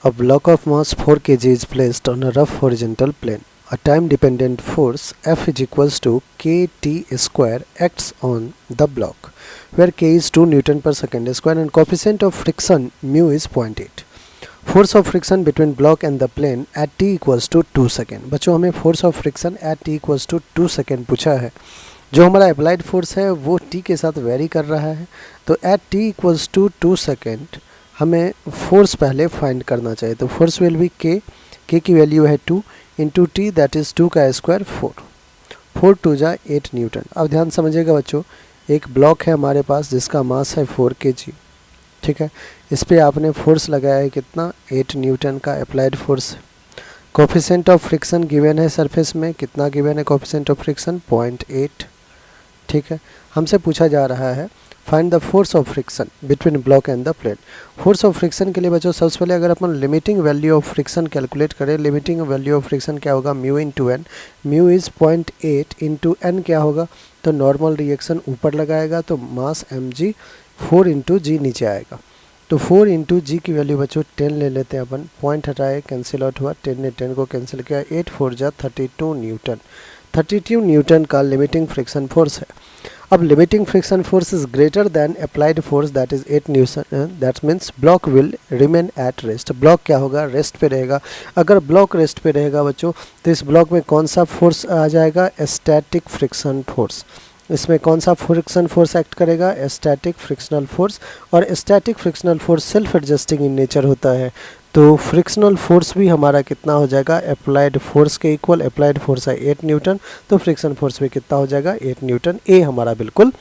A block of mass 4 kg is placed on a rough horizontal plane. A time-dependent force F is equals to kT square acts on the block, where k is 2 Newton per second square and coefficient of friction mu is 0.8. Force of friction between block and the plane at t equals to 2 second. बच्चों हमें force of friction at t equals to 2 second पूछा है. जो हमारा applied force है वो t के साथ वेरी कर रहा है, तो at t equals to 2 second हमें फोर्स पहले फाइंड करना चाहिए. तो फोर्स विल बी k की वैल्यू है 2 इंटू टी, दैट इज़ 2 का स्क्वायर 4 2 जा 8 न्यूटन. अब ध्यान समझिएगा बच्चों, एक ब्लॉक है हमारे पास जिसका मास है 4 kg. ठीक है, इस पे आपने फोर्स लगाया है कितना, 8 न्यूटन का applied force. Coefficient of friction given है सरफेस में, कितना गिवन है कोफिशिएंट ऑफ फ्रिक्शन, 0.8. ठीक है, हमसे पूछा जा रहा है find the force of friction between block and the plate. Force of friction के लिए बच्चों सबसे पहले अगर अपन limiting value of friction calculate करें, लिमिटिंग वैल्यू ऑफ फ्रिक्शन क्या होगा, mu into N. Mu is 0.8 into N क्या होगा, तो नॉर्मल रिएक्शन ऊपर लगाएगा तो मास mg 4 इंटू जी नीचे आएगा. तो 4 इंटू जी की वैल्यू बच्चों 10 ले लेते हैं अपन, पॉइंट हटाए कैंसिल आउट हुआ, 10 ने 10 को कैंसिल किया, 8 4 जा 32 न्यूटन. 32 न्यूटन का लिमिटिंग फ्रिक्शन फोर्स है. अब limiting friction force is greater than applied force that is 8 Newton, that means block will remain at rest. Block क्या होगा, रेस्ट पे रहेगा. अगर ब्लॉक रेस्ट पे रहेगा बच्चों तो इस ब्लॉक में कौन सा फोर्स आ जाएगा, स्टैटिक फ्रिक्शन फोर्स. इसमें कौन सा फ्रिक्शन फोर्स एक्ट करेगा, स्टैटिक फ्रिक्शनल फोर्स. और static frictional force self adjusting in nature होता है, तो फ्रिक्शनल फोर्स भी हमारा कितना हो जाएगा, अप्लाइड फोर्स के इक्वल. अप्लाइड फोर्स है 8 न्यूटन, तो फ्रिक्शन फोर्स भी कितना हो जाएगा, 8 न्यूटन. ए हमारा बिल्कुल